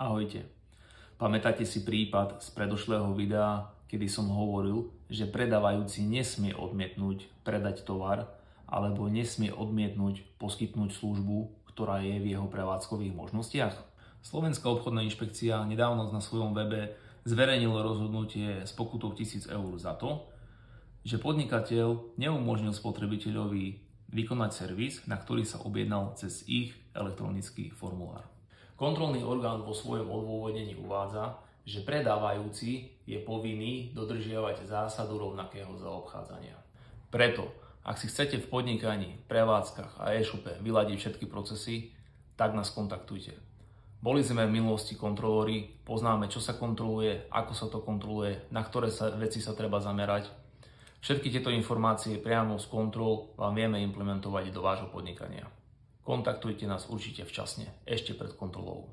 Ahojte. Pamätáte si prípad z predošlého videa, kedy som hovoril, že predávajúci nesmie odmietnúť predať tovar alebo nesmie odmietnúť poskytnúť službu, ktorá je v jeho prevádzkových možnostiach? Slovenská obchodná inšpekcia nedávno na svojom webe zverejnilo rozhodnutie s pokutou 1000 eur za to, že podnikateľ neumožnil spotrebiteľovi vykonať servis, na ktorý sa objednal cez ich elektronický formulár. Kontrolný orgán vo svojom odôvodnení uvádza, že predávajúci je povinný dodržiavať zásadu rovnakého zaobchádzania. Preto, ak si chcete v podnikaní, prevádzkach a e-shope vyladiť všetky procesy, tak nás kontaktujte. Boli sme v minulosti kontrolóri, poznáme, čo sa kontroluje, ako sa to kontroluje, na ktoré veci sa treba zamerať. Všetky tieto informácie priamo z kontrol vám vieme implementovať do vášho podnikania. Kontaktujte nás určite včasne, ešte pred kontrolou.